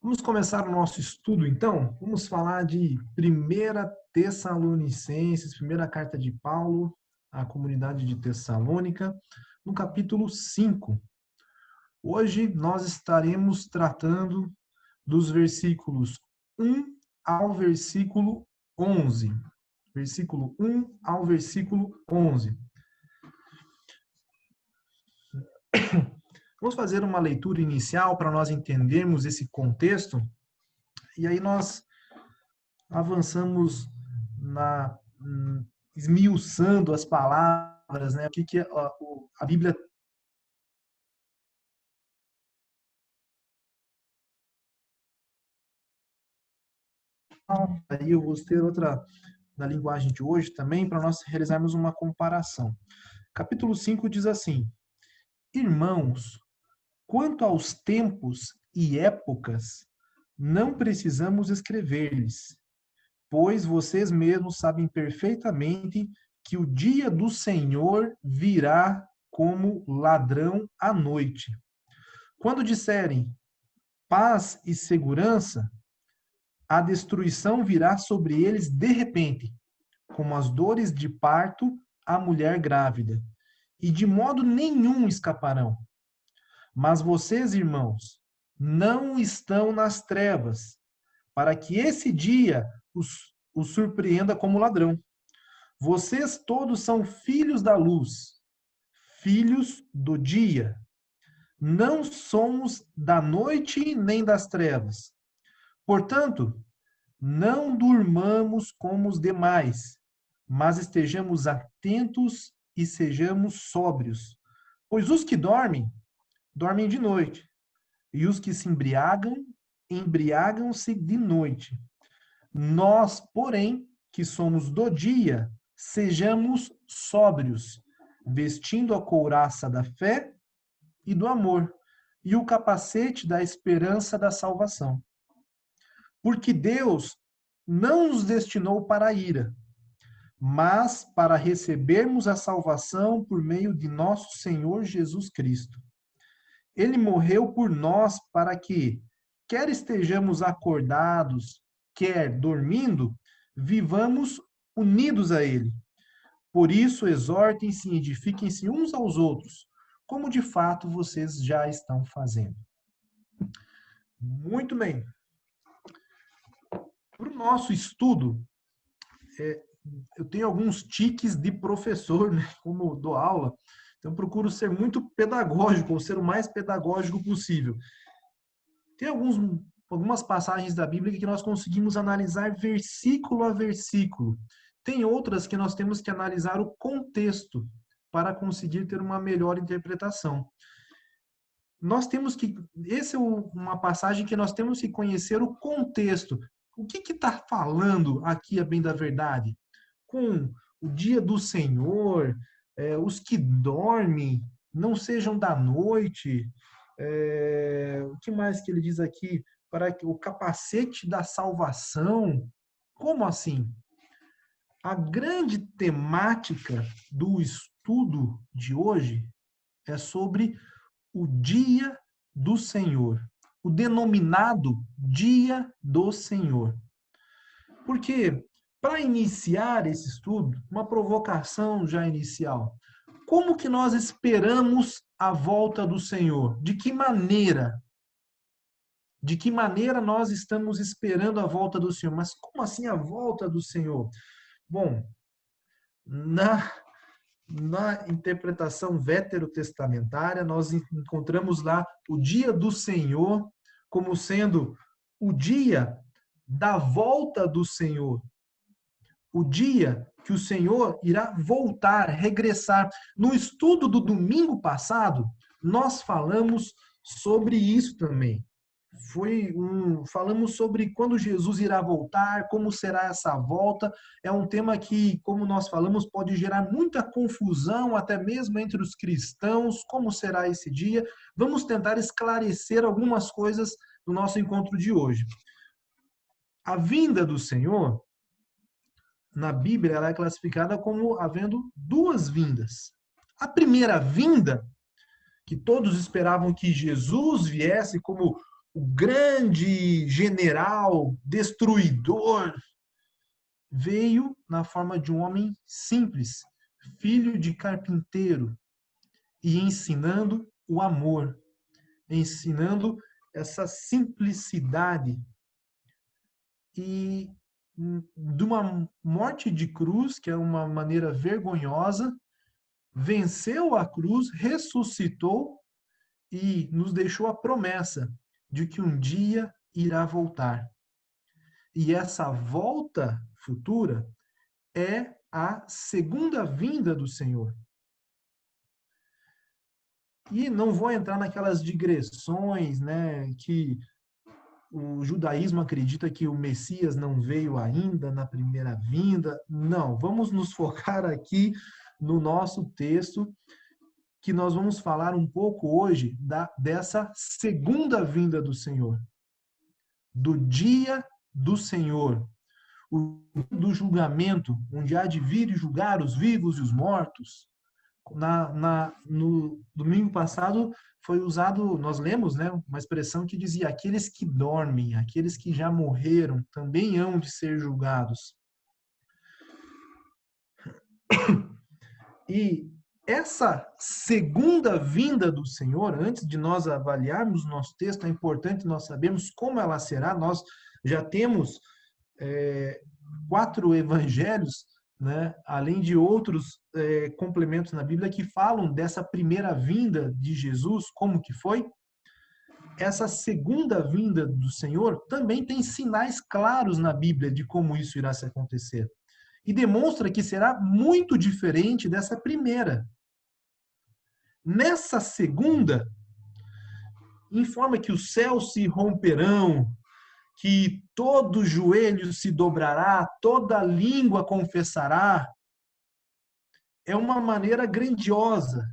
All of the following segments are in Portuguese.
Vamos começar o nosso estudo, então? Vamos falar de 1 Tessalonicenses, primeira carta de Paulo à comunidade de Tessalônica, no capítulo 5. Hoje nós estaremos tratando dos versículos 1 ao versículo 11. Versículo 1 ao versículo 11. Vamos fazer uma leitura inicial para nós entendermos esse contexto, e aí nós avançamos esmiuçando as palavras, né? O que a Bíblia aí eu vou ter outra na linguagem de hoje também para nós realizarmos uma comparação. Capítulo 5 diz assim: Irmãos, quanto aos tempos e épocas, não precisamos escrever-lhes, pois vocês mesmos sabem perfeitamente que o dia do Senhor virá como ladrão à noite. Quando disserem paz e segurança, a destruição virá sobre eles de repente, como as dores de parto à mulher grávida, e de modo nenhum escaparão. Mas vocês, irmãos, não estão nas trevas, para que esse dia os surpreenda como ladrão. Vocês todos são filhos da luz, filhos do dia. Não somos da noite nem das trevas. Portanto, não durmamos como os demais, mas estejamos atentos e sejamos sóbrios. Pois os que dormem, dormem de noite, e os que se embriagam, embriagam-se de noite. Nós, porém, que somos do dia, sejamos sóbrios, vestindo a couraça da fé e do amor, e o capacete da esperança da salvação. Porque Deus não nos destinou para a ira, mas para recebermos a salvação por meio de nosso Senhor Jesus Cristo. Ele morreu por nós para que, quer estejamos acordados, quer dormindo, vivamos unidos a Ele. Por isso, exortem-se e edifiquem-se uns aos outros, como de fato vocês já estão fazendo. Muito bem. Para o nosso estudo, eu tenho alguns tiques de professor, né, como dou aula, então procuro ser muito pedagógico, ou ser o mais pedagógico possível. Tem algumas passagens da Bíblia que nós conseguimos analisar versículo a versículo. Tem outras que nós temos que analisar o contexto para conseguir ter uma melhor interpretação. Essa é uma passagem que nós temos que conhecer o contexto. O que está falando aqui, a bem da verdade? Com o dia do Senhor, os que dormem, não sejam da noite. O que mais que ele diz aqui? Para que o capacete da salvação. Como assim? A grande temática do estudo de hoje é sobre o dia do Senhor, o denominado dia do Senhor. Porque, para iniciar esse estudo, uma provocação já inicial. Como que nós esperamos a volta do Senhor? De que maneira? De que maneira nós estamos esperando a volta do Senhor? Mas como assim a volta do Senhor? Bom, na interpretação veterotestamentária, nós encontramos lá o dia do Senhor como sendo o dia da volta do Senhor. O dia que o Senhor irá voltar, regressar. No estudo do domingo passado, nós falamos sobre isso também. Falamos sobre quando Jesus irá voltar, como será essa volta. É um tema que, como nós falamos, pode gerar muita confusão, até mesmo entre os cristãos. Como será esse dia? Vamos tentar esclarecer algumas coisas no nosso encontro de hoje. A vinda do Senhor, na Bíblia, ela é classificada como havendo duas vindas. A primeira vinda, que todos esperavam que Jesus viesse como o grande general destruidor, veio na forma de um homem simples, filho de carpinteiro, e ensinando o amor, ensinando essa simplicidade e de uma morte de cruz, que é uma maneira vergonhosa, venceu a cruz, ressuscitou e nos deixou a promessa de que um dia irá voltar. E essa volta futura é a segunda vinda do Senhor. E não vou entrar naquelas digressões, né, que o judaísmo acredita que o Messias não veio ainda na primeira vinda. Não, vamos nos focar aqui no nosso texto, que nós vamos falar um pouco hoje dessa segunda vinda do Senhor, do dia do Senhor, do julgamento, onde há de vir e julgar os vivos e os mortos. No domingo passado foi usado, nós lemos, né, uma expressão que dizia: aqueles que dormem, aqueles que já morreram, também hão de ser julgados. E essa segunda vinda do Senhor, antes de nós avaliarmos o nosso texto, é importante nós sabermos como ela será. Nós já temos 4 evangelhos, né, além de outros complementos na Bíblia que falam dessa primeira vinda de Jesus, como que foi. Essa segunda vinda do Senhor também tem sinais claros na Bíblia de como isso irá se acontecer. E demonstra que será muito diferente dessa primeira. Nessa segunda, informa que os céus se romperão, que todo joelho se dobrará, toda língua confessará. É uma maneira grandiosa,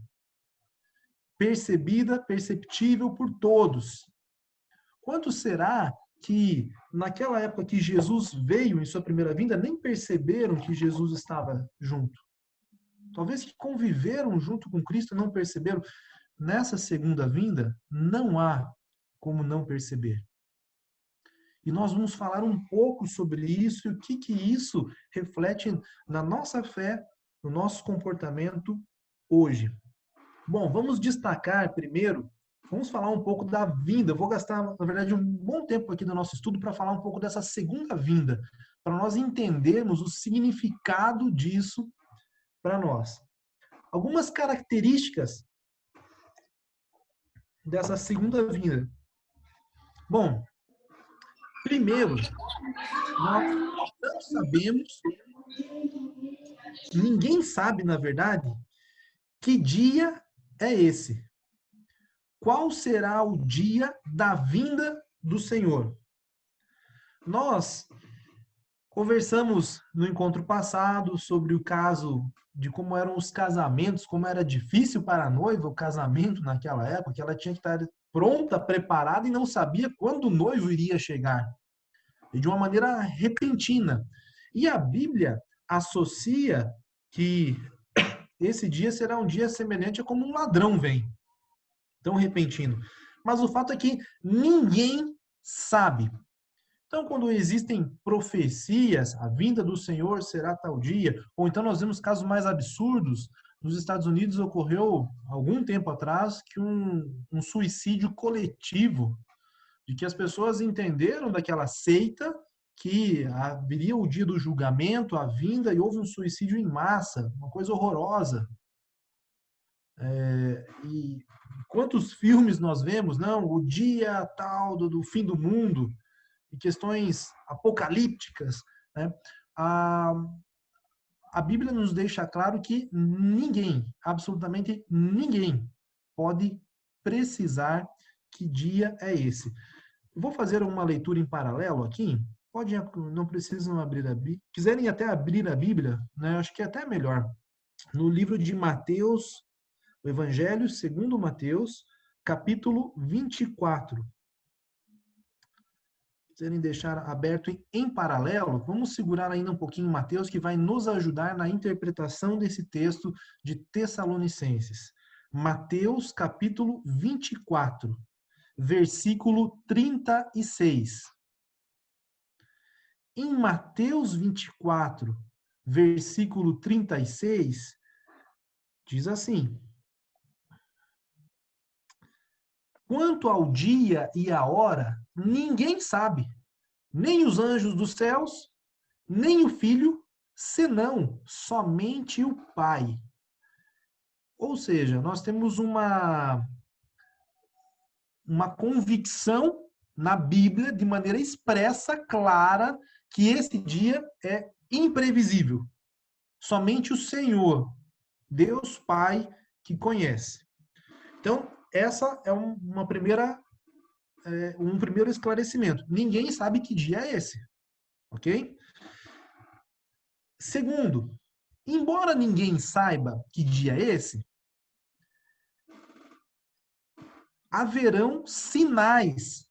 percebida, perceptível por todos. Quanto será que, naquela época que Jesus veio em sua primeira vinda, nem perceberam que Jesus estava junto? Talvez que conviveram junto com Cristo não perceberam. Nessa segunda vinda, não há como não perceber. E nós vamos falar um pouco sobre isso e o que isso reflete na nossa fé, no nosso comportamento hoje. Bom, vamos destacar primeiro, vamos falar um pouco da vinda. Eu vou gastar, na verdade, um bom tempo aqui do nosso estudo para falar um pouco dessa segunda vinda, para nós entendermos o significado disso para nós. Algumas características dessa segunda vinda. Bom, primeiro, nós não sabemos, ninguém sabe, na verdade, que dia é esse. Qual será o dia da vinda do Senhor? Nós conversamos no encontro passado sobre o caso de como eram os casamentos, como era difícil para a noiva o casamento naquela época, que ela tinha que estar pronta, preparada e não sabia quando o noivo iria chegar. E de uma maneira repentina. E a Bíblia associa que esse dia será um dia semelhante a como um ladrão vem, tão repentino. Mas o fato é que ninguém sabe. Então, quando existem profecias, a vinda do Senhor será tal dia, ou então nós vemos casos mais absurdos. Nos Estados Unidos ocorreu, algum tempo atrás, que um suicídio coletivo, de que as pessoas entenderam daquela seita que haveria o dia do julgamento, a vinda, e houve um suicídio em massa, uma coisa horrorosa. E quantos filmes nós vemos, não? O dia tal do fim do mundo, e questões apocalípticas, né? A Bíblia nos deixa claro que ninguém, absolutamente ninguém, pode precisar que dia é esse. Vou fazer uma leitura em paralelo aqui. Não precisam abrir a Bíblia. Quiserem até abrir a Bíblia, né? Acho que é até melhor. No livro de Mateus, o Evangelho segundo Mateus, capítulo 24. Quiserem deixar aberto em paralelo, vamos segurar ainda um pouquinho Mateus, que vai nos ajudar na interpretação desse texto de Tessalonicenses. Mateus, capítulo 24. versículo 36. Em Mateus 24, versículo 36, diz assim: quanto ao dia e à hora, ninguém sabe, nem os anjos dos céus, nem o Filho, senão somente o Pai. Ou seja, nós temos uma convicção na Bíblia, de maneira expressa, clara, que esse dia é imprevisível. Somente o Senhor, Deus Pai, que conhece. Então, essa é um primeiro esclarecimento. Ninguém sabe que dia é esse, ok? Segundo, embora ninguém saiba que dia é esse, haverão sinais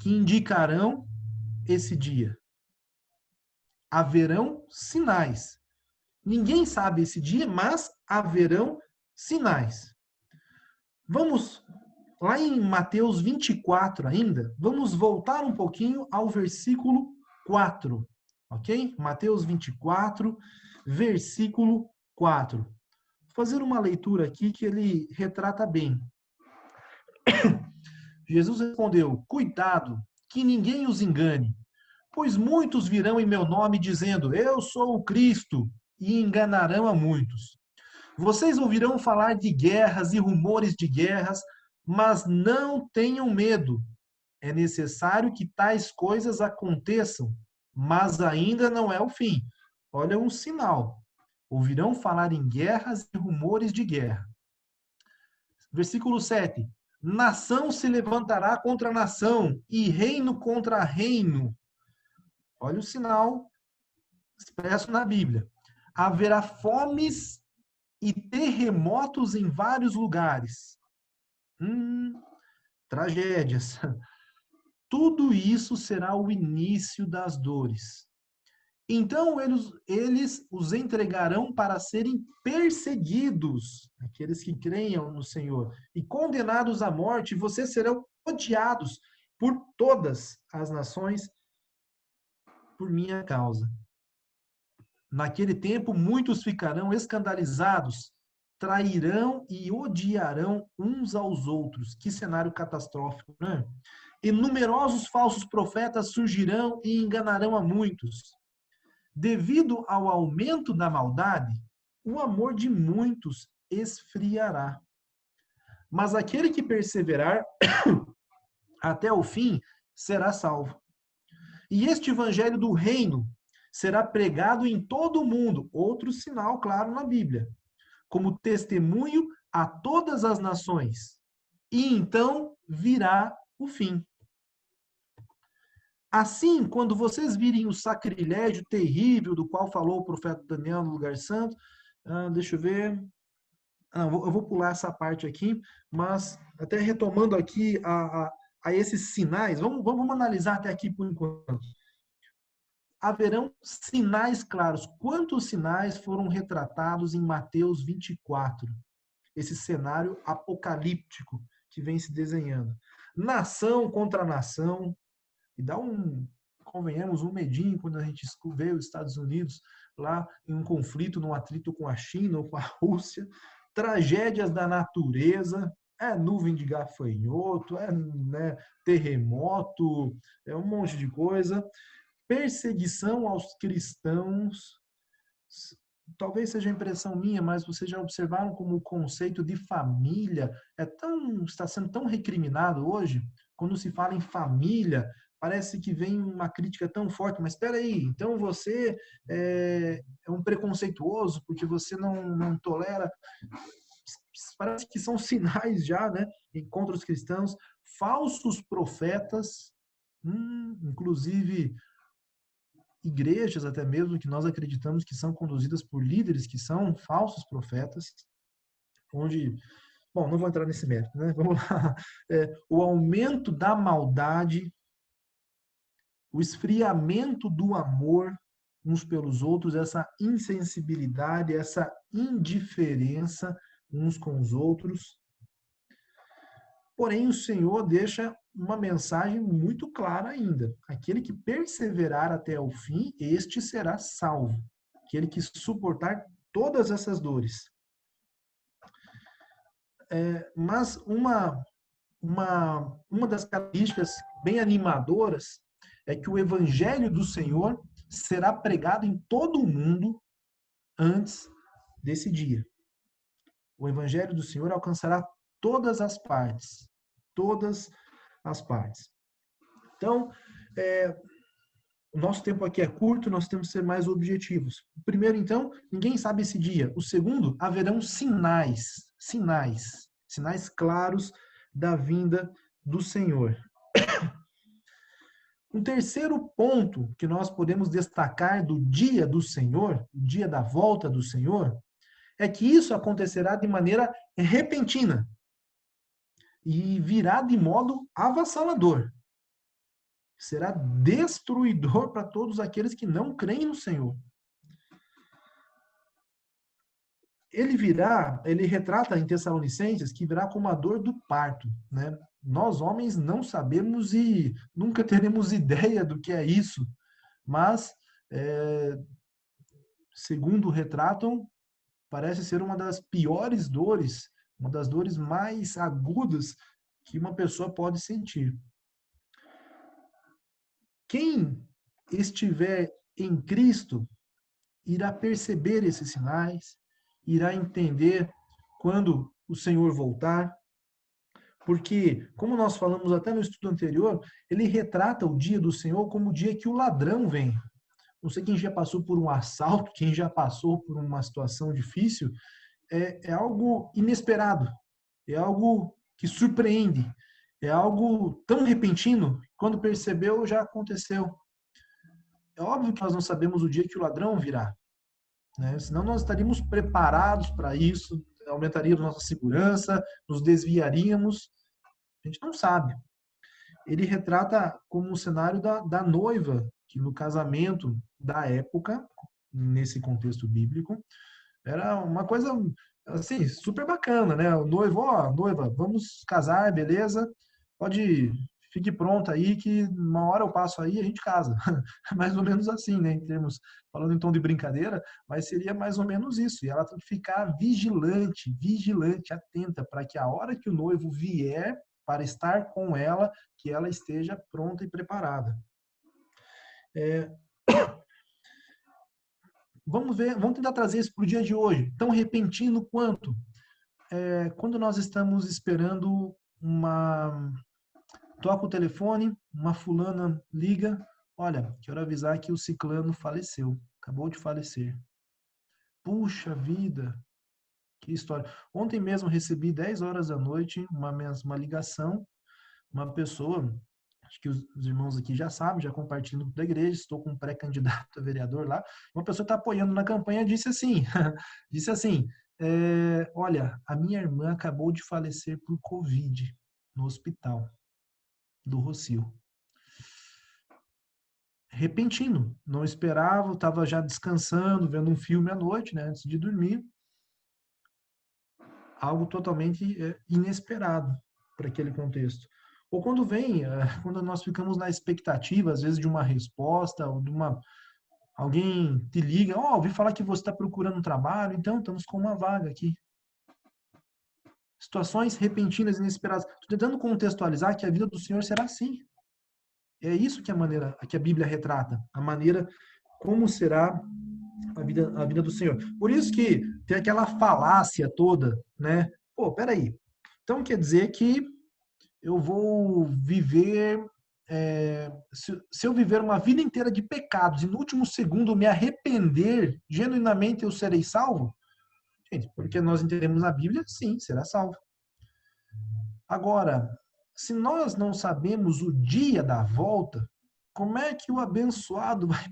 que indicarão esse dia. Haverão sinais. Ninguém sabe esse dia, mas haverão sinais. Vamos lá em Mateus 24 ainda, vamos voltar um pouquinho ao versículo 4, ok? Mateus 24, versículo 4. Vou fazer uma leitura aqui que ele retrata bem. Jesus respondeu: cuidado, que ninguém os engane, pois muitos virão em meu nome dizendo: eu sou o Cristo, e enganarão a muitos. Vocês ouvirão falar de guerras e rumores de guerras, mas não tenham medo. É necessário que tais coisas aconteçam, mas ainda não é o fim. Olha um sinal. Ouvirão falar em guerras e rumores de guerra. Versículo 7. Nação se levantará contra nação e reino contra reino. Olha o sinal expresso na Bíblia. Haverá fomes e terremotos em vários lugares. Tragédias. Tudo isso será o início das dores. Então eles os entregarão para serem perseguidos, aqueles que creiam no Senhor, e condenados à morte, e vocês serão odiados por todas as nações por minha causa. Naquele tempo, muitos ficarão escandalizados, trairão e odiarão uns aos outros. Que cenário catastrófico, né? E numerosos falsos profetas surgirão e enganarão a muitos. Devido ao aumento da maldade, o amor de muitos esfriará. Mas aquele que perseverar até o fim será salvo. E este evangelho do reino será pregado em todo o mundo, outro sinal claro na Bíblia, como testemunho a todas as nações. E então virá o fim. Assim, quando vocês virem o sacrilégio terrível do qual falou o profeta Daniel no lugar santo, deixa eu ver. Eu vou pular essa parte aqui, mas até retomando aqui a esses sinais, vamos analisar até aqui por enquanto. Haverão sinais claros. Quantos sinais foram retratados em Mateus 24? Esse cenário apocalíptico que vem se desenhando. Nação contra nação, e dá convenhamos, um medinho quando a gente vê os Estados Unidos lá em um conflito, num atrito com a China ou com a Rússia, tragédias da natureza, nuvem de gafanhoto, né, terremoto, é um monte de coisa. Perseguição aos cristãos, talvez seja impressão minha, mas vocês já observaram como o conceito de família está sendo tão recriminado hoje? Quando se fala em família, parece que vem uma crítica tão forte, mas espera aí, então você é um preconceituoso porque você não tolera. Parece que são sinais já, né, contra os cristãos, falsos profetas, inclusive igrejas até mesmo que nós acreditamos que são conduzidas por líderes que são falsos profetas, onde, bom, não vou entrar nesse mérito, né? Vamos lá. O aumento da maldade, o esfriamento do amor uns pelos outros, essa insensibilidade, essa indiferença uns com os outros. Porém, o Senhor deixa uma mensagem muito clara ainda. Aquele que perseverar até o fim, este será salvo. Aquele que suportar todas essas dores. Mas uma das características bem animadoras é que o evangelho do Senhor será pregado em todo o mundo antes desse dia. O evangelho do Senhor alcançará todas as partes. Todas as partes. Então, o nosso tempo aqui é curto, nós temos que ser mais objetivos. O primeiro, então, ninguém sabe esse dia. O segundo, haverão sinais claros da vinda do Senhor. Um terceiro ponto que nós podemos destacar do dia do Senhor, o dia da volta do Senhor, é que isso acontecerá de maneira repentina e virá de modo avassalador. Será destruidor para todos aqueles que não creem no Senhor. Ele retrata em Tessalonicenses que virá como a dor do parto, né? Nós homens não sabemos e nunca teremos ideia do que é isso, mas segundo retratam, parece ser uma das piores dores, uma das dores mais agudas que uma pessoa pode sentir. Quem estiver em Cristo irá perceber esses sinais, irá entender quando o Senhor voltar, porque, como nós falamos até no estudo anterior, ele retrata o dia do Senhor como o dia que o ladrão vem. Não sei quem já passou por um assalto, quem já passou por uma situação difícil, é algo inesperado, é algo que surpreende, é algo tão repentino, quando percebeu já aconteceu. É óbvio que nós não sabemos o dia que o ladrão virá, né? Senão nós estaríamos preparados para isso, aumentaríamos nossa segurança, nos desviaríamos. A gente não sabe. Ele retrata como um cenário da noiva, que no casamento da época, nesse contexto bíblico, era uma coisa assim, super bacana, né? O noivo, ó, noiva, vamos casar, beleza? Pode, fique pronta aí que uma hora eu passo aí e a gente casa. Mais ou menos assim, né? Em termos, falando em tom de brincadeira, mas seria mais ou menos isso. E ela tem que ficar vigilante, atenta, para que a hora que o noivo vier para estar com ela, que ela esteja pronta e preparada. Vamos ver, vamos tentar trazer isso para o dia de hoje. Tão repentino quanto? Quando nós estamos esperando toca o telefone, uma fulana liga, olha, quero avisar que o ciclano faleceu, acabou de falecer. Puxa vida, que história. Ontem mesmo recebi 10 horas da noite uma ligação, uma pessoa, acho que os irmãos aqui já sabem, já compartilham da igreja, estou com um pré-candidato a vereador lá, uma pessoa está apoiando na campanha disse assim, olha, a minha irmã acabou de falecer por Covid no hospital do Rocio. Repentino, não esperava, estava já descansando, vendo um filme à noite, né, antes de dormir. Algo totalmente inesperado para aquele contexto. Ou quando nós ficamos na expectativa, às vezes, de uma resposta, ou alguém te liga, ouvi falar que você está procurando um trabalho, então estamos com uma vaga aqui. Situações repentinas, inesperadas. Estou tentando contextualizar que a vida do Senhor será assim. É isso que a Bíblia retrata, a maneira como será a vida do Senhor. Por isso que tem aquela falácia toda, né? Pô, peraí. Então quer dizer que eu vou viver. Se eu viver uma vida inteira de pecados e no último segundo me arrepender, genuinamente eu serei salvo? Gente, porque nós entendemos na Bíblia, sim, será salvo. Agora, se nós não sabemos o dia da volta, como é que o abençoado vai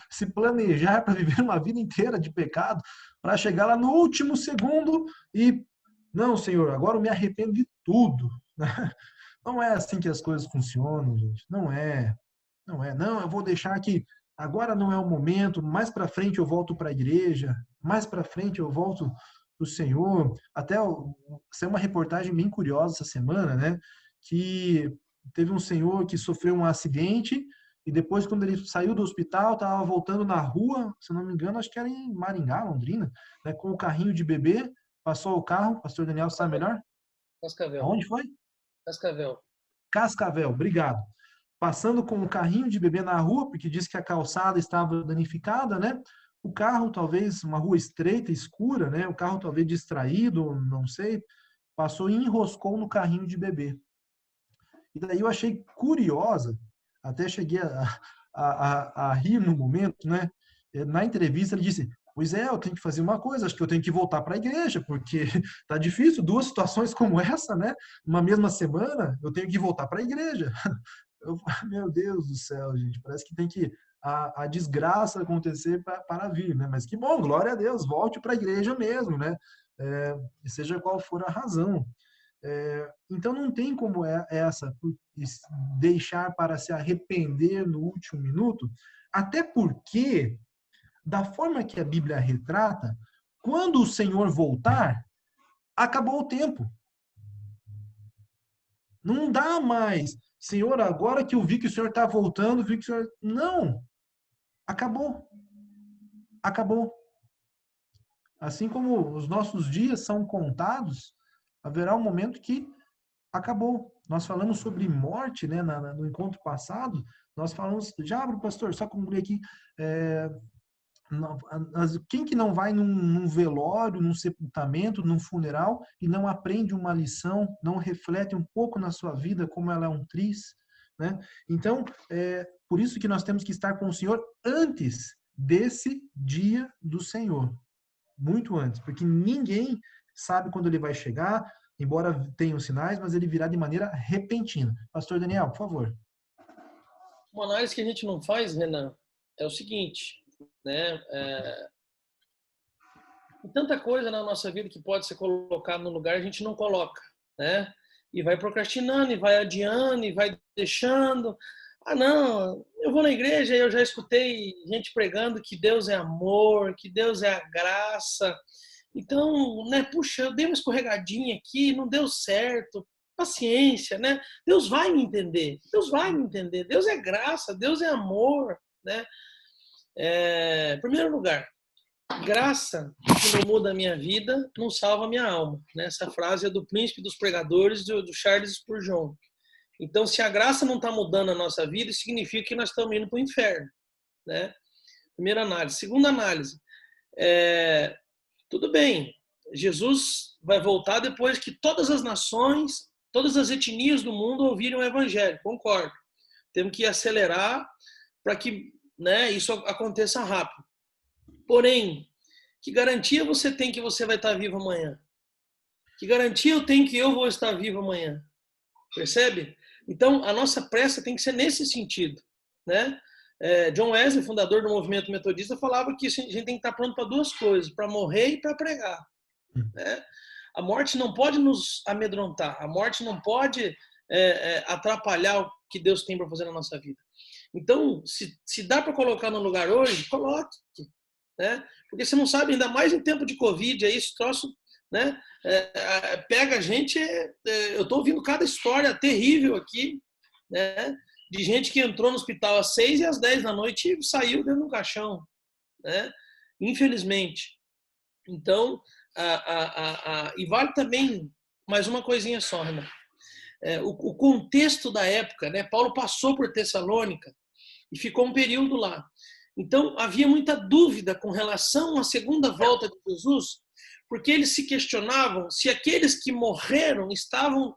se planejar para viver uma vida inteira de pecado, para chegar lá no último segundo e, não, Senhor, agora eu me arrependo de tudo. Não é assim que as coisas funcionam, gente. Não é. Não é. Não, eu vou deixar que agora não é o momento, mais para frente eu volto para a igreja, mais para frente eu volto para o Senhor. Até saiu uma reportagem bem curiosa essa semana, né? Que teve um senhor que sofreu um acidente e depois, quando ele saiu do hospital, estava voltando na rua, se eu não me engano, acho que era em Maringá, Londrina, né? Com o carrinho de bebê, passou o carro, pastor Daniel sabe melhor? Cascavel. Aonde foi? Cascavel. Cascavel, obrigado. Passando com o carrinho de bebê na rua, porque disse que a calçada estava danificada, né? O carro, talvez, uma rua estreita, escura, né? O carro talvez distraído, não sei, passou e enroscou no carrinho de bebê. E daí eu achei curiosa, até cheguei a rir no momento, né? Na entrevista ele disse, pois é, eu tenho que fazer uma coisa, acho que eu tenho que voltar para a igreja, porque tá difícil, duas situações como essa, né? Uma mesma semana, eu tenho que voltar para a igreja. Eu, meu Deus do céu, gente, parece que tem que a desgraça acontecer para vir, né? Mas que bom, glória a Deus, volte para a igreja mesmo, né? Seja qual for a razão. Então não tem como essa deixar para se arrepender no último minuto, até porque, da forma que a Bíblia retrata, quando o Senhor voltar, acabou o tempo. Não dá mais. Senhor, agora que eu vi que o Senhor está voltando, vi que o Senhor. Não! Acabou. Acabou. Assim como os nossos dias são contados, haverá um momento que acabou. Nós falamos sobre morte, né, no encontro passado. Nós falamos, já abro, pastor, só concluir aqui. É, quem que não vai num velório, num sepultamento, num funeral e não aprende uma lição, não reflete um pouco na sua vida como ela é um triz, né? Então, por isso que nós temos que estar com o Senhor antes desse dia do Senhor, muito antes, porque ninguém sabe quando ele vai chegar, embora tenham sinais, mas ele virá de maneira repentina. Pastor Daniel, por favor. Uma análise que a gente não faz, Renan, é o seguinte, né? Tem tanta coisa na nossa vida que pode ser colocada no lugar, a gente não coloca, né? E vai procrastinando, e vai adiando, e vai deixando. Ah, não, eu vou na igreja e eu já escutei gente pregando que Deus é amor, que Deus é a graça. Então, né, puxa, eu dei uma escorregadinha aqui, não deu certo. Paciência, né? Deus vai me entender. Deus vai me entender. Deus é graça, Deus é amor, né? Em primeiro lugar, graça que não muda a minha vida não salva a minha alma. Né? Essa frase é do Príncipe dos Pregadores, do Charles Spurgeon. Então, se a graça não está mudando a nossa vida, isso significa que nós estamos indo para o inferno. Né? Primeira análise. Segunda análise. Tudo bem, Jesus vai voltar depois que todas as nações, todas as etnias do mundo ouvirem o evangelho. Concordo. Temos que acelerar para que, né, isso aconteça rápido. Porém, que garantia você tem que você vai estar vivo amanhã? Que garantia eu tenho que eu vou estar vivo amanhã? Percebe? Então, a nossa pressa tem que ser nesse sentido, né? John Wesley, fundador do movimento metodista, falava que a gente tem que estar pronto para duas coisas, para morrer e para pregar. Né? A morte não pode nos amedrontar, a morte não pode atrapalhar o que Deus tem para fazer na nossa vida. Então, se dá para colocar no lugar hoje, coloque. Né? Porque você não sabe, ainda mais em tempo de Covid, aí esse troço, né? Pega a gente. Eu estou ouvindo cada história terrível aqui, né? De gente que entrou no hospital às 6 e às 10 da noite e saiu dentro do caixão, né? Infelizmente. Então, e vale também mais uma coisinha só, Renan. O contexto da época, né? Paulo passou por Tessalônica e ficou um período lá. Então, havia muita dúvida com relação à segunda volta de Jesus, porque eles se questionavam se aqueles que morreram estavam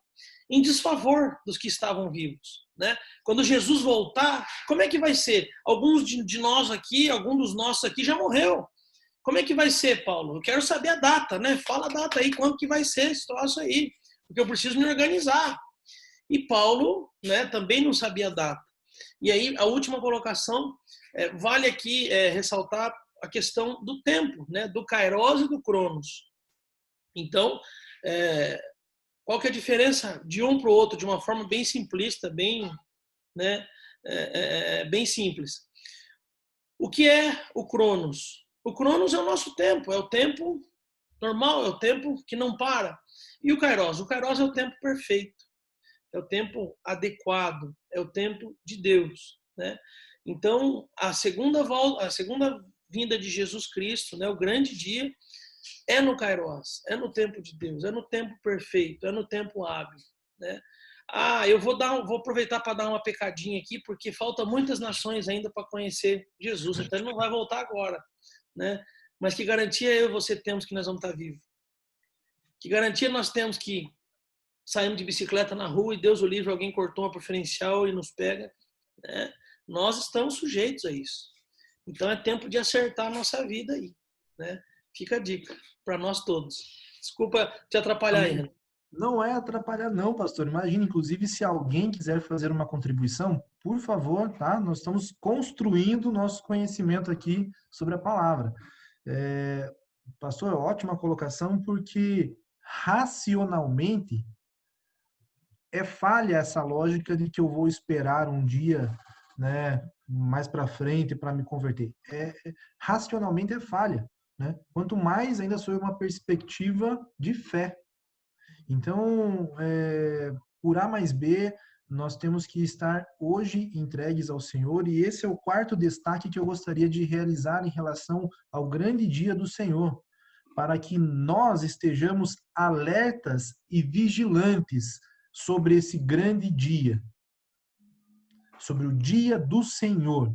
em desfavor dos que estavam vivos. Né? Quando Jesus voltar, como é que vai ser? Alguns de nós aqui, algum dos nossos aqui já morreu. Como é que vai ser, Paulo? Eu quero saber a data, né? Fala a data aí, quando que vai ser esse troço aí, porque eu preciso me organizar. E Paulo, né, também não sabia a data. E aí, a última colocação, vale aqui ressaltar a questão do tempo, né, do Kairos e do Cronos. Então, qual que é a diferença de um para o outro, de uma forma bem simplista, bem, né, bem simples. O que é o Cronos? O Cronos é o nosso tempo, é o tempo normal, é o tempo que não para. E o Kairos? O Kairos é o tempo perfeito, é o tempo adequado, é o tempo de Deus, né? Então, a segunda volta, a segunda vinda de Jesus Cristo, né, o grande dia, é no Kairos, é no tempo de Deus, é no tempo perfeito, é no tempo hábil, né? Eu vou aproveitar para dar uma pecadinha aqui, porque falta muitas nações ainda para conhecer Jesus, então ele não vai voltar agora, né? Mas que garantia eu e você temos que nós vamos estar vivos? Que garantia nós temos que saímos de bicicleta na rua e Deus o livre, alguém cortou uma preferencial e nos pega, né? Nós estamos sujeitos a isso. Então é tempo de acertar a nossa vida aí, né? Fica a dica para nós todos. Desculpa te atrapalhar aí, Amém. Renan. Não é atrapalhar, não, pastor. Imagina, inclusive, se alguém quiser fazer uma contribuição, por favor, tá? Nós estamos construindo nosso conhecimento aqui sobre a palavra. Pastor, ótima colocação, porque racionalmente é falha essa lógica de que eu vou esperar um dia, né, mais para frente para me converter. Racionalmente é falha, né? Quanto mais ainda sob uma perspectiva de fé. Então, por A mais B, nós temos que estar hoje entregues ao Senhor, e esse é o quarto destaque que eu gostaria de realizar em relação ao grande dia do Senhor, para que nós estejamos alertas e vigilantes sobre esse grande dia, sobre o dia do Senhor,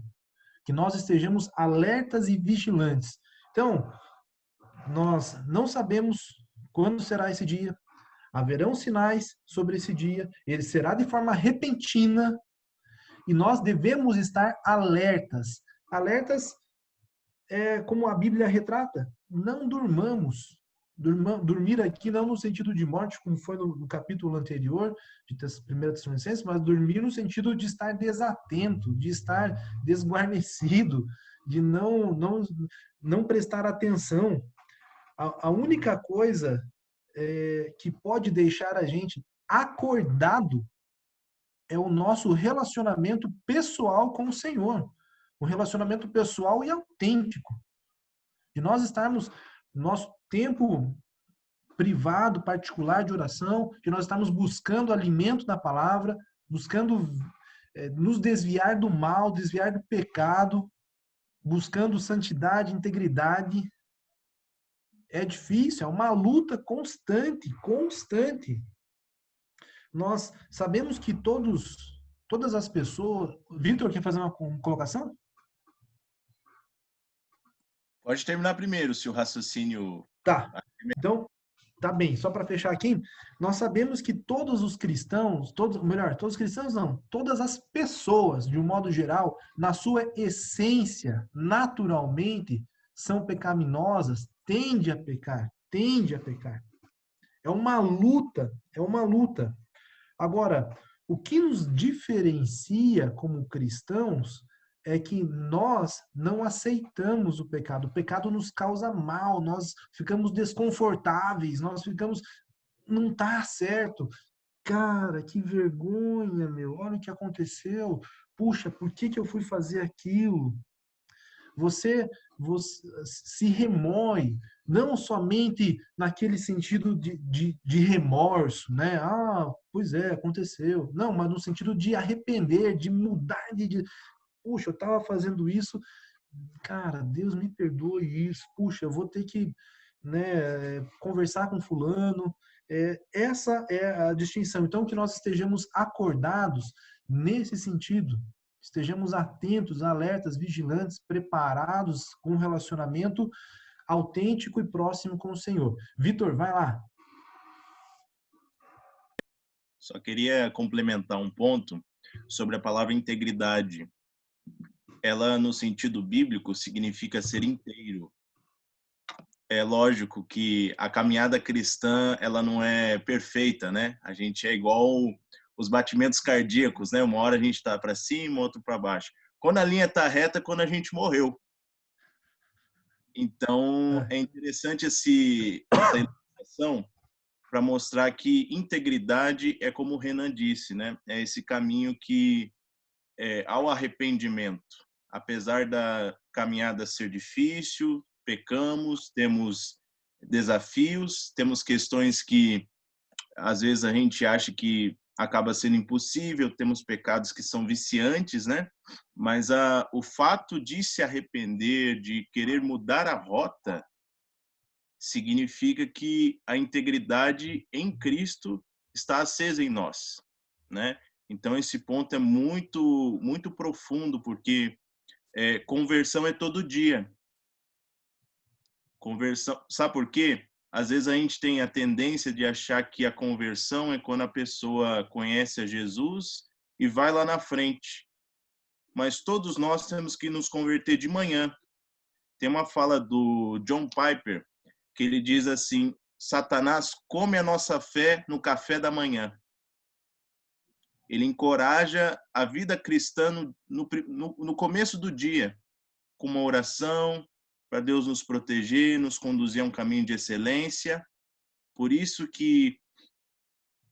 que nós estejamos alertas e vigilantes. Então, nós não sabemos quando será esse dia, haverão sinais sobre esse dia, ele será de forma repentina e nós devemos estar alertas. Alertas como a Bíblia retrata. Não durmamos. Dormir aqui não no sentido de morte, como foi no capítulo anterior de 1 Tessalonicenses, mas dormir no sentido de estar desatento, de estar desguarnecido, de não prestar atenção. A única coisa que pode deixar a gente acordado é o nosso relacionamento pessoal com o Senhor. Um relacionamento pessoal e autêntico. De nós estarmos no nosso tempo privado, particular de oração, de nós estarmos buscando alimento na palavra, buscando nos desviar do mal, desviar do pecado, buscando santidade, integridade. É difícil, é uma luta constante, constante. Nós sabemos que todas as pessoas... Vitor, quer fazer uma colocação? Pode terminar primeiro, se o raciocínio... Tá. Então, tá bem. Só para fechar aqui, nós sabemos que todos os cristãos, todos os cristãos não, todas as pessoas, de um modo geral, na sua essência, naturalmente, são pecaminosas, tende a pecar, tende a pecar. É uma luta, é uma luta. Agora, o que nos diferencia como cristãos é que nós não aceitamos o pecado. O pecado nos causa mal, nós ficamos desconfortáveis, nós ficamos. Não tá certo. Cara, que vergonha, meu. Olha o que aconteceu. Puxa, por que que eu fui fazer aquilo? Você se remói, não somente naquele sentido de remorso, né? Ah, pois é, aconteceu. Não, mas no sentido de arrepender, de mudar, puxa, eu estava fazendo isso, cara, Deus me perdoe isso, puxa, eu vou ter que, né, conversar com fulano. Essa é a distinção. Então, que nós estejamos acordados nesse sentido, estejamos atentos, alertas, vigilantes, preparados com um relacionamento autêntico e próximo com o Senhor. Vitor, vai lá. Só queria complementar um ponto sobre a palavra integridade. Ela, no sentido bíblico, significa ser inteiro. É lógico que a caminhada cristã, ela não é perfeita, né? A gente é igual os batimentos cardíacos, né? Uma hora a gente está para cima, outra para baixo. Quando a linha está reta, é quando a gente morreu. Então, é interessante essa ilustração para mostrar que integridade é como o Renan disse, né? É esse caminho que, ao arrependimento, apesar da caminhada ser difícil, pecamos, temos desafios, temos questões que às vezes a gente acha que acaba sendo impossível, temos pecados que são viciantes, né? Mas o fato de se arrepender, de querer mudar a rota, significa que a integridade em Cristo está acesa em nós, né? Então esse ponto é muito muito profundo, porque conversão é todo dia. Conversão, sabe por quê? Às vezes a gente tem a tendência de achar que a conversão é quando a pessoa conhece a Jesus e vai lá na frente. Mas todos nós temos que nos converter de manhã. Tem uma fala do John Piper que ele diz assim: Satanás come a nossa fé no café da manhã. Ele encoraja a vida cristã no começo do dia, com uma oração, para Deus nos proteger, nos conduzir a um caminho de excelência. Por isso que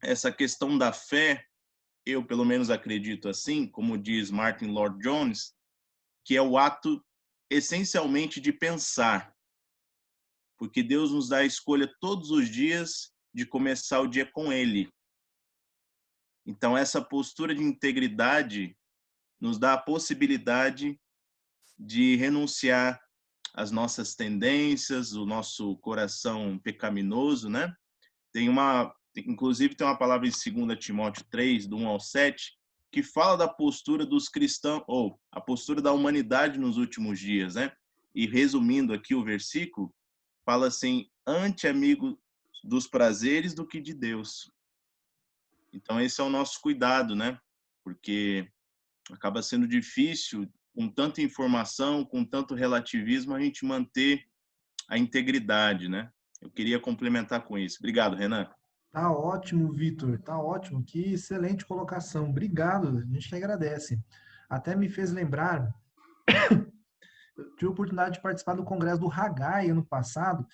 essa questão da fé, eu pelo menos acredito assim, como diz Martin Lloyd-Jones, que é o ato essencialmente de pensar. Porque Deus nos dá a escolha todos os dias de começar o dia com Ele. Então essa postura de integridade nos dá a possibilidade de renunciar às nossas tendências, o nosso coração pecaminoso, né? Inclusive tem uma palavra em 2 Timóteo 3, do 1 ao 7, que fala da postura dos cristãos, ou a postura da humanidade nos últimos dias, né? E resumindo aqui o versículo, fala assim: ante amigo dos prazeres do que de Deus. Então esse é o nosso cuidado, né? Porque acaba sendo difícil, com tanta informação, com tanto relativismo, a gente manter a integridade, né? Eu queria complementar com isso. Obrigado, Renan. Tá ótimo, Vitor. Tá ótimo. Que excelente colocação. Obrigado. A gente que agradece. Até me fez lembrar, eu tive a oportunidade de participar do congresso do Haggai ano passado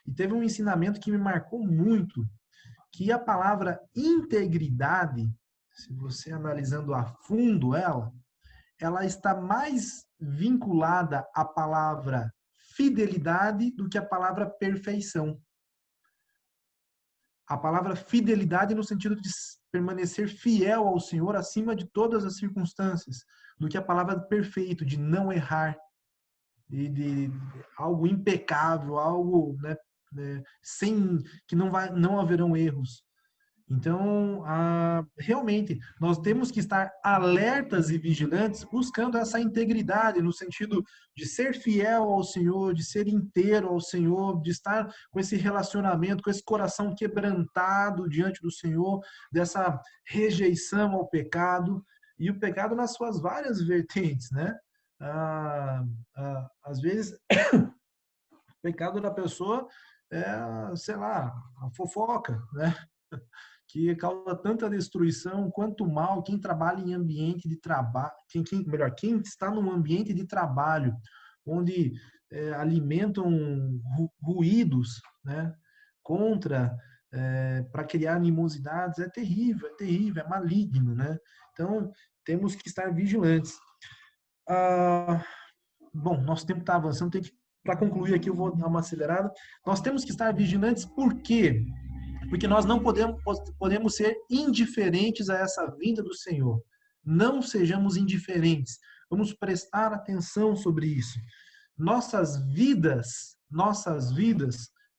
e teve um ensinamento que me marcou muito, que a palavra integridade, se você analisando a fundo ela está mais vinculada à palavra fidelidade do que à palavra perfeição. A palavra fidelidade no sentido de permanecer fiel ao Senhor acima de todas as circunstâncias, do que a palavra perfeito, de não errar, e de algo impecável, algo, né, sem que não haverão erros. Então, realmente, nós temos que estar alertas e vigilantes, buscando essa integridade, no sentido de ser fiel ao Senhor, de ser inteiro ao Senhor, de estar com esse relacionamento, com esse coração quebrantado diante do Senhor, dessa rejeição ao pecado, e o pecado nas suas várias vertentes, né? Às vezes, o pecado da pessoa é, sei lá, a fofoca, né? Que causa tanta destruição quanto mal quem trabalha em ambiente de trabalho, quem está num ambiente de trabalho onde alimentam ruídos, né, contra para criar animosidades, é terrível, é maligno, né? Então temos que estar vigilantes. Bom, nosso tempo está avançando, para concluir aqui eu vou dar uma acelerada. Nós temos que estar vigilantes, por quê? Porque nós não podemos ser indiferentes a essa vinda do Senhor. Não sejamos indiferentes. Vamos prestar atenção sobre isso. Nossas vidas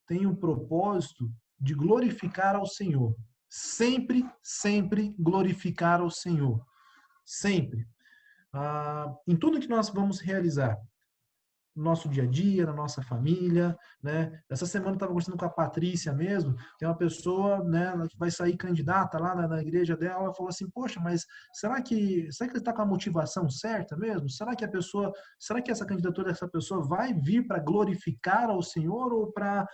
têm o propósito de glorificar ao Senhor. Sempre, sempre glorificar ao Senhor. Sempre. Em tudo que nós vamos realizar, no nosso dia a dia, na nossa família, né? Essa semana eu estava conversando com a Patrícia mesmo, tem uma pessoa, né, que vai sair candidata lá na igreja dela, ela falou assim: poxa, mas será que ele está com a motivação certa mesmo? Será que essa candidatura dessa pessoa vai vir para glorificar ao Senhor ou para,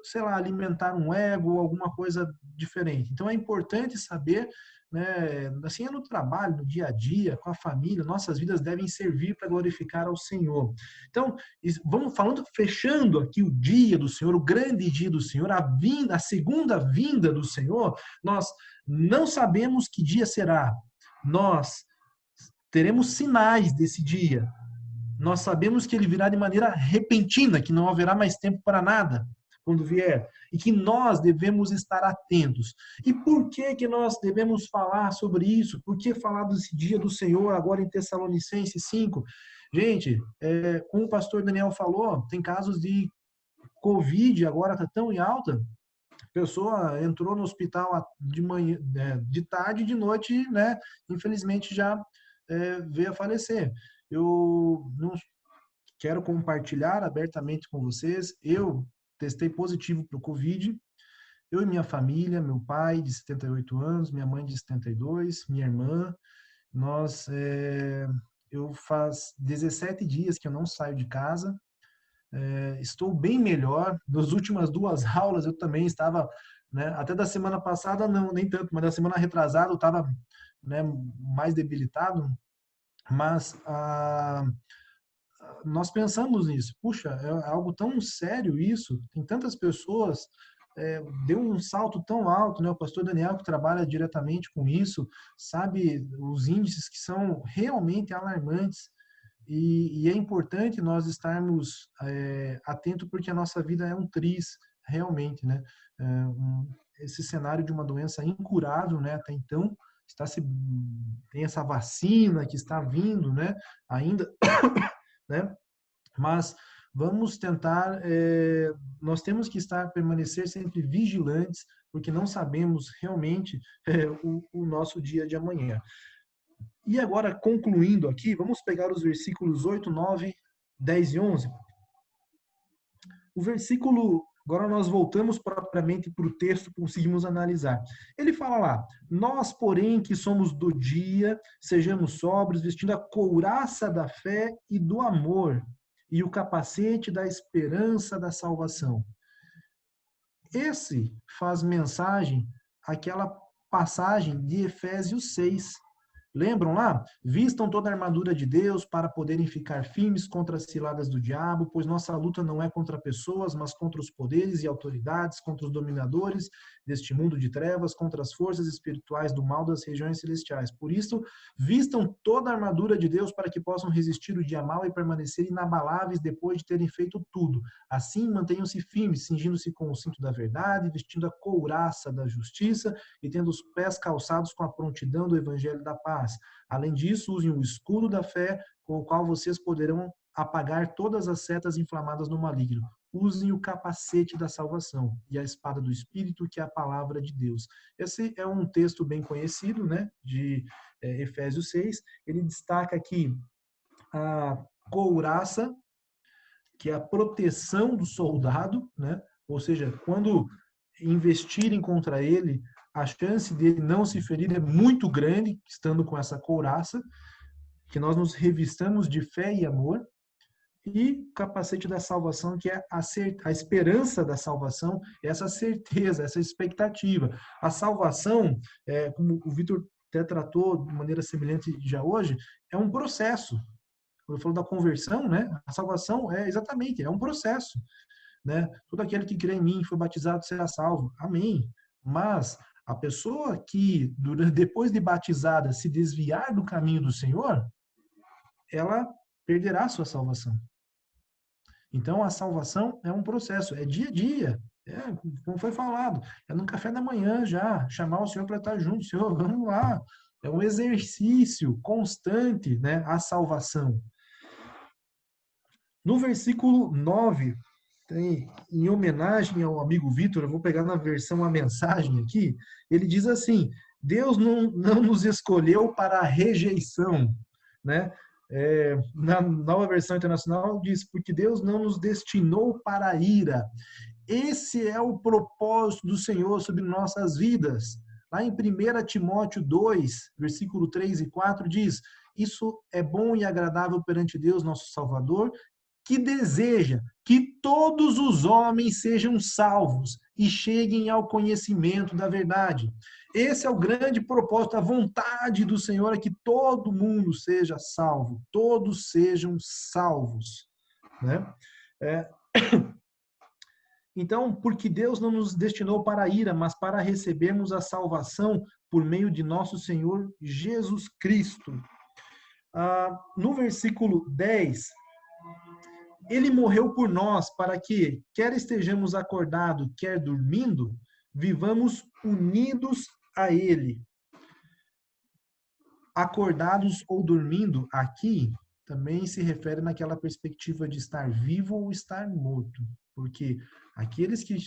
sei lá, alimentar um ego ou alguma coisa diferente? Então é importante saber, né, assim é no trabalho, no dia a dia, com a família, nossas vidas devem servir para glorificar ao Senhor. Então, vamos falando, fechando aqui o dia do Senhor, o grande dia do Senhor, a segunda vinda do Senhor, nós não sabemos que dia será. Nós teremos sinais desse dia. nós sabemos que ele virá de maneira repentina, que não haverá mais tempo para nada quando vier, e que nós devemos estar atentos. E por que que nós devemos falar sobre isso? Por que falar desse dia do Senhor agora em Tessalonicenses 5? Gente, como o pastor Daniel falou, tem casos de Covid agora está tão em alta, a pessoa entrou no hospital de manhã, de tarde e de noite, né? Infelizmente já veio a falecer. Eu não quero compartilhar abertamente com vocês. Eu testei positivo para o Covid. Eu e minha família, meu pai de 78 anos, minha mãe de 72, minha irmã, eu faz 17 dias que eu não saio de casa. Estou bem melhor. Nas últimas 2 aulas eu também estava, né, até da semana passada não, nem tanto, mas da semana retrasada eu estava, né, mais debilitado. Mas nós pensamos nisso. Puxa, é algo tão sério isso. Tem tantas pessoas, deu um salto tão alto, né? O pastor Daniel, que trabalha diretamente com isso, sabe os índices que são realmente alarmantes. E é importante nós estarmos atentos, porque a nossa vida é um triz, realmente, né? Esse cenário de uma doença incurável, né? Até então, tem essa vacina que está vindo, né? Ainda, né? Mas vamos tentar, nós temos que permanecer sempre vigilantes, porque não sabemos realmente o nosso dia de amanhã. E agora, concluindo aqui, vamos pegar os versículos 8, 9, 10 e 11. O versículo, agora nós voltamos propriamente para o texto, conseguimos analisar. Ele fala lá: nós, porém, que somos do dia, sejamos sóbrios, vestindo a couraça da fé e do amor, e o capacete da esperança da salvação. Esse faz mensagem àquela passagem de Efésios 6. Lembram lá? Vistam toda a armadura de Deus para poderem ficar firmes contra as ciladas do diabo, pois nossa luta não é contra pessoas, mas contra os poderes e autoridades, contra os dominadores deste mundo de trevas, contra as forças espirituais do mal das regiões celestiais. Por isso, vistam toda a armadura de Deus para que possam resistir o dia mau e permanecer inabaláveis depois de terem feito tudo. Assim, mantenham-se firmes, cingindo-se com o cinto da verdade, vestindo a couraça da justiça e tendo os pés calçados com a prontidão do evangelho da paz. Além disso, usem o escudo da fé, com o qual vocês poderão apagar todas as setas inflamadas do maligno. Usem o capacete da salvação e a espada do Espírito, que é a palavra de Deus. Esse é um texto bem conhecido, né, de Efésios 6. Ele destaca aqui a couraça, que é a proteção do soldado, né? Ou seja, quando investirem contra ele, a chance dele não se ferir é muito grande, estando com essa couraça, que nós nos revistamos de fé e amor, e o capacete da salvação, que é a esperança da salvação, essa certeza, essa expectativa. A salvação, como o Vitor até tratou de maneira semelhante já hoje, é um processo. Quando eu falo da conversão, né, a salvação é um processo. Né? Todo aquele que crê em mim, foi batizado, será salvo. Amém. Mas a pessoa que, depois de batizada, se desviar do caminho do Senhor, ela perderá a sua salvação. Então, a salvação é um processo, é dia a dia. Como foi falado, é no café da manhã já, chamar o Senhor para estar junto. Senhor, vamos lá. É um exercício constante, né, a salvação. No versículo 9, em homenagem ao amigo Vitor, eu vou pegar na versão a mensagem aqui, ele diz assim: Deus não nos escolheu para a rejeição, né? Na nova versão internacional diz: porque Deus não nos destinou para a ira. Esse é o propósito do Senhor sobre nossas vidas. Lá em 1 Timóteo 2, versículo 3 e 4 diz: isso é bom e agradável perante Deus, nosso Salvador, que deseja que todos os homens sejam salvos e cheguem ao conhecimento da verdade. Esse é o grande propósito, a vontade do Senhor é que todo mundo seja salvo, todos sejam salvos, né? Então, porque Deus não nos destinou para a ira, mas para recebermos a salvação por meio de nosso Senhor Jesus Cristo. No versículo 10, ele morreu por nós para que, quer estejamos acordados, quer dormindo, vivamos unidos a ele. Acordados ou dormindo, aqui também se refere naquela perspectiva de estar vivo ou estar morto. Porque aqueles que,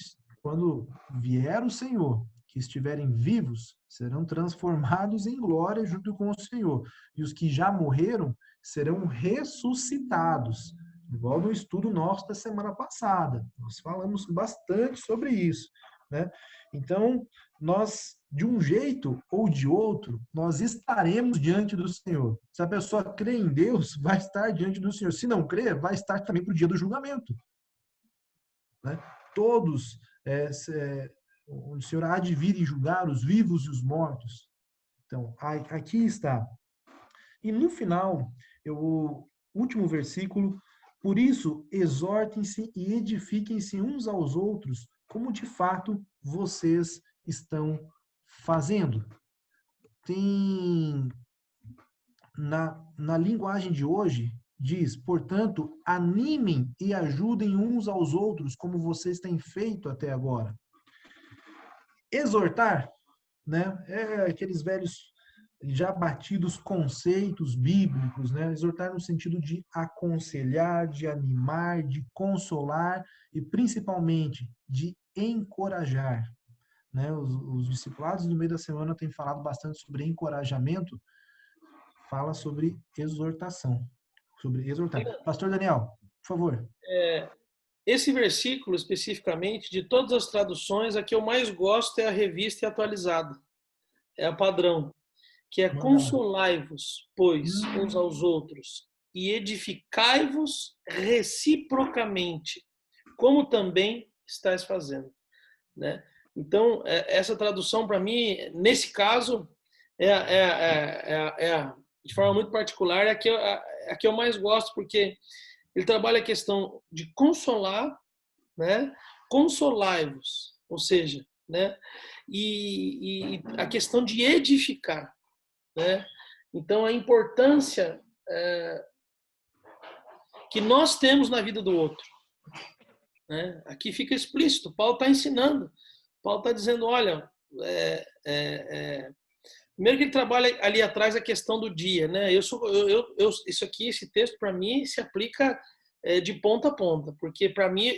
quando vier o Senhor, que estiverem vivos, serão transformados em glória junto com o Senhor. E os que já morreram serão ressuscitados. Igual no estudo nosso da semana passada. Nós falamos bastante sobre isso, né? Então, nós, de um jeito ou de outro, nós estaremos diante do Senhor. Se a pessoa crê em Deus, vai estar diante do Senhor. Se não crê, vai estar também para o dia do julgamento. Né? Todos, o Senhor há de vir e julgar os vivos e os mortos. Então, aqui está. E no final, o último versículo, por isso, exortem-se e edifiquem-se uns aos outros, como de fato vocês estão fazendo. Tem, na linguagem de hoje, diz, portanto, animem e ajudem uns aos outros, como vocês têm feito até agora. Exortar, né, é aqueles velhos já batidos conceitos bíblicos, né? Exortar no sentido de aconselhar, de animar, de consolar e principalmente de encorajar, né? Os discipulados no meio da semana têm falado bastante sobre encorajamento, fala sobre exortação, sobre exortar. Pastor Daniel, por favor. Esse versículo, especificamente, de todas as traduções, a que eu mais gosto é a Revista e Atualizada. É a padrão, que é consolai-vos, pois, uns aos outros, e edificai-vos reciprocamente, como também estáis fazendo. Né? Então, essa tradução, para mim, nesse caso, de forma muito particular, é a que eu mais gosto, porque ele trabalha a questão de consolar, né? Consolai-vos, ou seja, né? E a questão de edificar, né? Então, a importância que nós temos na vida do outro. Né? Aqui fica explícito, Paulo está ensinando, Paulo está dizendo, olha, primeiro que ele trabalha ali atrás a questão do dia, né? Isso aqui, esse texto para mim se aplica de ponta a ponta, porque para mim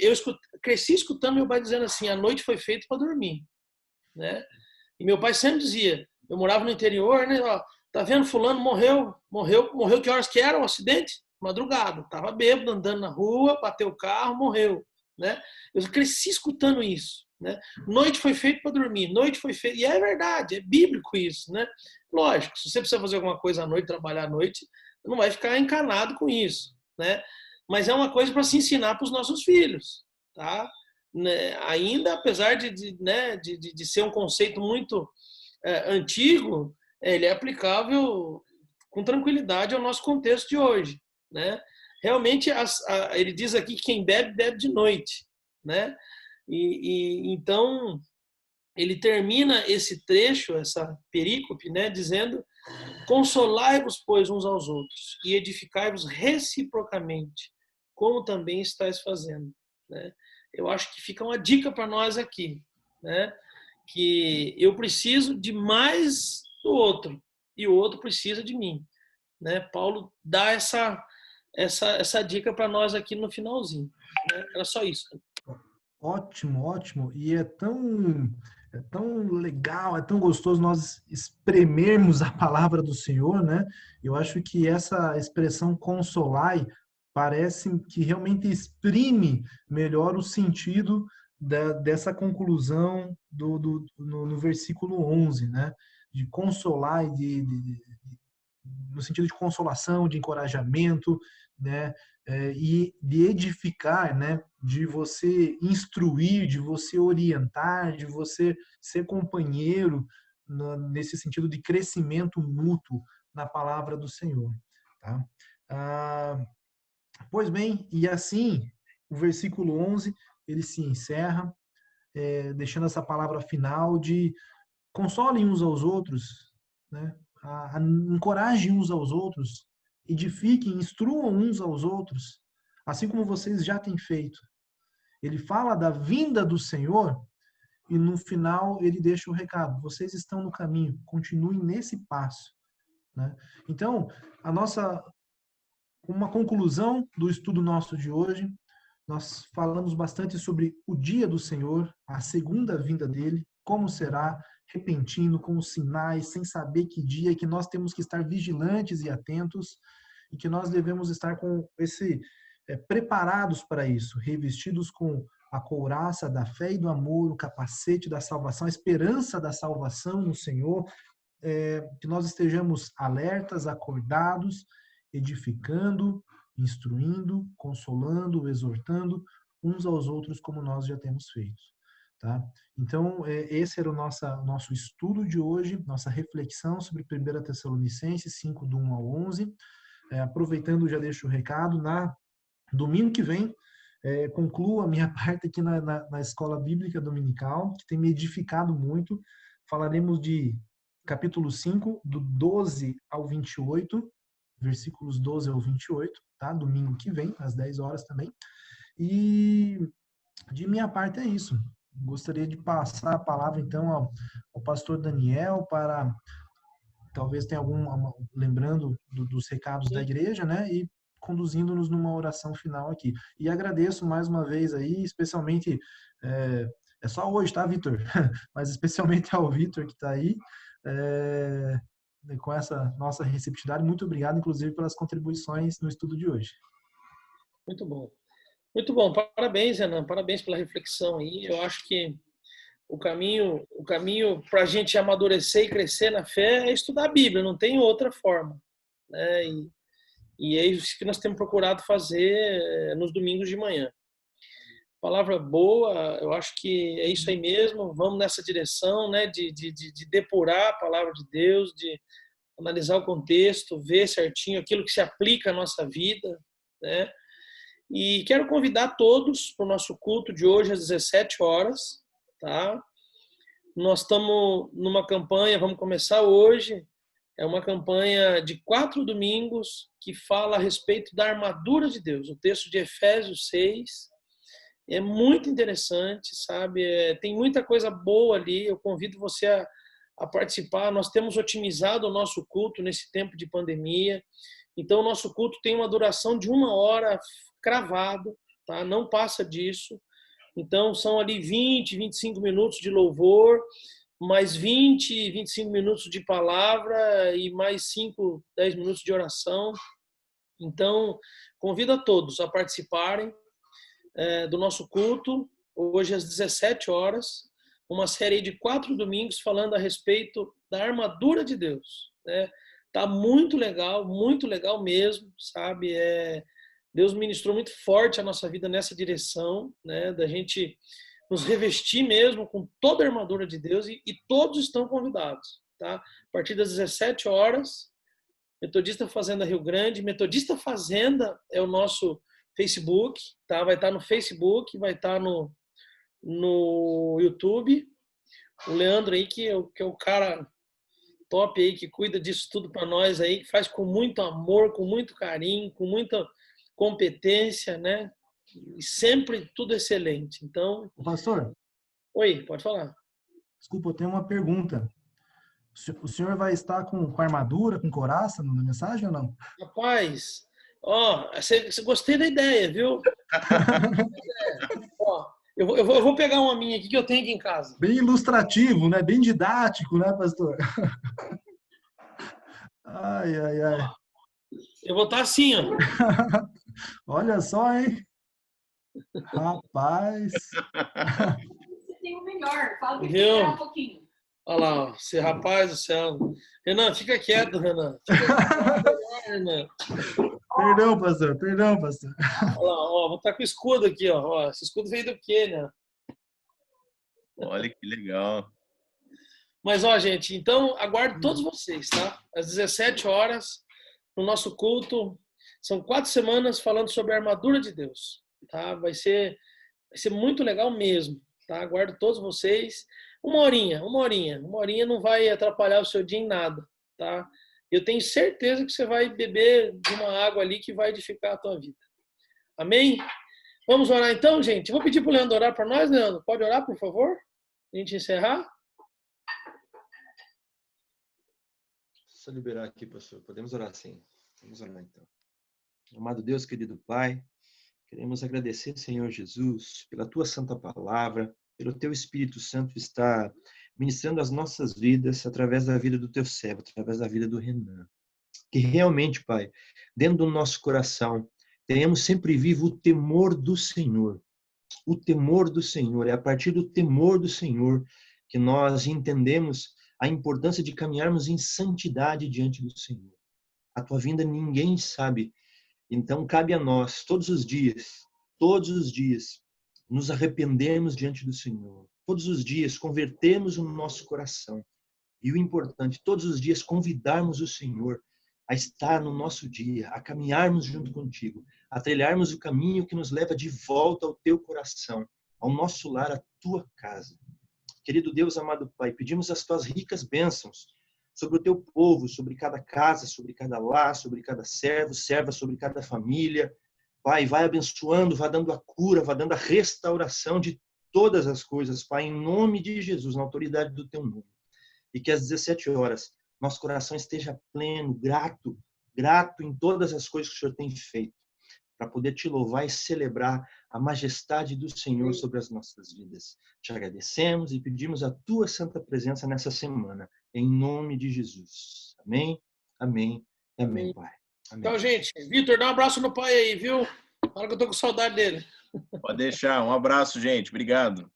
cresci escutando meu pai dizendo assim, a noite foi feita para dormir, né? E meu pai sempre dizia, eu morava no interior, né? Ó, tá vendo, fulano morreu, que horas que era o acidente? Madrugada, tava bêbado, andando na rua, bateu o carro, morreu, né? Eu cresci escutando isso, né? Noite foi feita para dormir, noite foi feita, e é verdade, é bíblico isso, né? Lógico, se você precisa fazer alguma coisa à noite, trabalhar à noite, não vai ficar encanado com isso, né? Mas é uma coisa para se ensinar para os nossos filhos, tá? Né? Ainda, apesar de ser um conceito muito antigo, ele é aplicável com tranquilidade ao nosso contexto de hoje, né? Realmente, ele diz aqui que quem bebe, bebe de noite, né? Então, ele termina esse trecho, essa perícope, né, dizendo, consolai-vos, pois, uns aos outros e edificai-vos reciprocamente, como também estáis fazendo, né? Eu acho que fica uma dica para nós aqui, né? Que eu preciso de mais do outro e o outro precisa de mim, né? Paulo dá essa dica para nós aqui no finalzinho, né? Era só isso. Ótimo, ótimo. E é tão legal, é tão gostoso nós espremermos a palavra do Senhor, né? Eu acho que essa expressão consolai parece que realmente exprime melhor o sentido dessa conclusão no versículo 11, né? De consolar, no sentido de consolação, de encorajamento, né? E de edificar, né? De você instruir, de você orientar, de você ser companheiro nesse sentido de crescimento mútuo na palavra do Senhor. Tá? Pois bem, e assim, o versículo 11, ele se encerra, deixando essa palavra final de consolem uns aos outros, né? Encorajem uns aos outros, edifiquem, instruam uns aos outros, assim como vocês já têm feito. Ele fala da vinda do Senhor e no final ele deixa o recado: vocês estão no caminho, continuem nesse passo, né? Então, uma conclusão do estudo nosso de hoje, nós falamos bastante sobre o dia do Senhor, a segunda vinda dele, como será, repentino, com os sinais, sem saber que dia, e que nós temos que estar vigilantes e atentos, e que nós devemos estar com preparados para isso, revestidos com a couraça da fé e do amor, o capacete da salvação, a esperança da salvação no Senhor, que nós estejamos alertas, acordados, edificando, instruindo, consolando, exortando uns aos outros como nós já temos feito, tá? Então, esse era o nosso estudo de hoje, nossa reflexão sobre 1 Tessalonicenses 5, do 1 ao 11. Aproveitando, já deixo o recado, domingo que vem, concluo a minha parte aqui na Escola Bíblica Dominical, que tem me edificado muito. Falaremos de capítulo 5, do 12 ao 28, versículos 12 ao 28, tá? Domingo que vem, às 10 horas também. E de minha parte é isso. Gostaria de passar a palavra, então, ao pastor Daniel para talvez tenha lembrando dos recados da igreja, né? E conduzindo-nos numa oração final aqui. E agradeço mais uma vez aí, especialmente, é só hoje, tá, Vitor? Mas especialmente ao Vitor que está aí, com essa nossa receptividade. Muito obrigado, inclusive, pelas contribuições no estudo de hoje. Muito bom. Muito bom. Parabéns, Renan. Parabéns pela reflexão aí. Eu acho que o caminho para a gente amadurecer e crescer na fé é estudar a Bíblia, não tem outra forma, né? E é isso que nós temos procurado fazer nos domingos de manhã. Palavra boa, eu acho que é isso aí mesmo, vamos nessa direção, né? De depurar a palavra de Deus, de analisar o contexto, ver certinho aquilo que se aplica à nossa vida, né? E quero convidar todos para o nosso culto de hoje às 17 horas, tá? Nós estamos numa campanha, vamos começar hoje, é uma campanha de 4 domingos que fala a respeito da armadura de Deus, o texto de Efésios 6, é muito interessante, sabe? Tem muita coisa boa ali, eu convido você a participar. Nós temos otimizado o nosso culto nesse tempo de pandemia, então o nosso culto tem uma duração de 1 hora cravado, tá? Não passa disso. Então são ali 20, 25 minutos de louvor, mais 20, 25 minutos de palavra e mais 5, 10 minutos de oração. Então, convido a todos a participarem do nosso culto, hoje às 17 horas, uma série de 4 domingos falando a respeito da armadura de Deus, né? Tá muito legal mesmo, sabe? Deus ministrou muito forte a nossa vida nessa direção, né? Da gente nos revestir mesmo com toda a armadura de Deus e todos estão convidados, tá? A partir das 17 horas, Metodista Fazenda Rio Grande. Metodista Fazenda é o nosso Facebook, tá? Vai estar no Facebook, vai estar no YouTube. O Leandro aí, que é o cara top aí, que cuida disso tudo para nós aí, que faz com muito amor, com muito carinho, com muita competência, né? E sempre tudo excelente. Então, Pastor? Oi, pode falar. Desculpa, eu tenho uma pergunta. O senhor vai estar com armadura, com couraça na mensagem ou não? Rapaz, você gostei da ideia, viu? Eu vou pegar uma minha aqui que eu tenho aqui em casa. Bem ilustrativo, né? Bem didático, né, pastor? Ai, ai, ai. Eu vou estar assim, ó. Olha só, hein? Rapaz. Você tem o melhor. Fala que tem um pouquinho. Olha lá, ó. Esse rapaz do céu. Renan, fica quieto, Renan. Fica quieto, Renan. Perdão, pastor. Perdão, pastor. Olha lá, ó. Vou estar com o escudo aqui, ó. Esse escudo veio do quê, né? Olha que legal. Mas, ó, gente, então aguardo todos vocês, tá? Às 17 horas, no nosso culto. São 4 semanas falando sobre a armadura de Deus, tá? Vai ser muito legal mesmo, tá? Aguardo todos vocês. Uma horinha não vai atrapalhar o seu dia em nada, tá? Eu tenho certeza que você vai beber de uma água ali que vai edificar a tua vida. Amém? Vamos orar então, gente? Vou pedir para o Leandro orar para nós, Leandro. Pode orar, por favor? A gente encerrar? Só liberar aqui, pastor. Podemos orar sim. Vamos orar então. Amado Deus, querido Pai, queremos agradecer, Senhor Jesus, pela Tua santa palavra, pelo Teu Espírito Santo estar ministrando as nossas vidas através da vida do Teu servo, através da vida do Renan. Que realmente, Pai, dentro do nosso coração, tenhamos sempre vivo o temor do Senhor. O temor do Senhor. É a partir do temor do Senhor que nós entendemos a importância de caminharmos em santidade diante do Senhor. A Tua vinda ninguém sabe. Então, cabe a nós, todos os dias, nos arrependermos diante do Senhor. Todos os dias, convertermos o nosso coração. E o importante, todos os dias, convidarmos o Senhor a estar no nosso dia, a caminharmos junto contigo, a trilharmos o caminho que nos leva de volta ao teu coração, ao nosso lar, à tua casa. Querido Deus, amado Pai, pedimos as tuas ricas bênçãos sobre o teu povo, sobre cada casa, sobre cada lar, sobre cada servo, serva, sobre cada família. Pai, vai abençoando, vai dando a cura, vai dando a restauração de todas as coisas, Pai, em nome de Jesus, na autoridade do teu nome. E que às 17 horas, nosso coração esteja pleno, grato em todas as coisas que o Senhor tem feito, para poder te louvar e celebrar a majestade do Senhor sobre as nossas vidas. Te agradecemos e pedimos a tua santa presença nessa semana, em nome de Jesus. Amém, amém, amém, Pai. Amém. Então, gente, Vitor, dá um abraço no pai aí, viu? Fala que eu tô com saudade dele. Pode deixar. Um abraço, gente. Obrigado.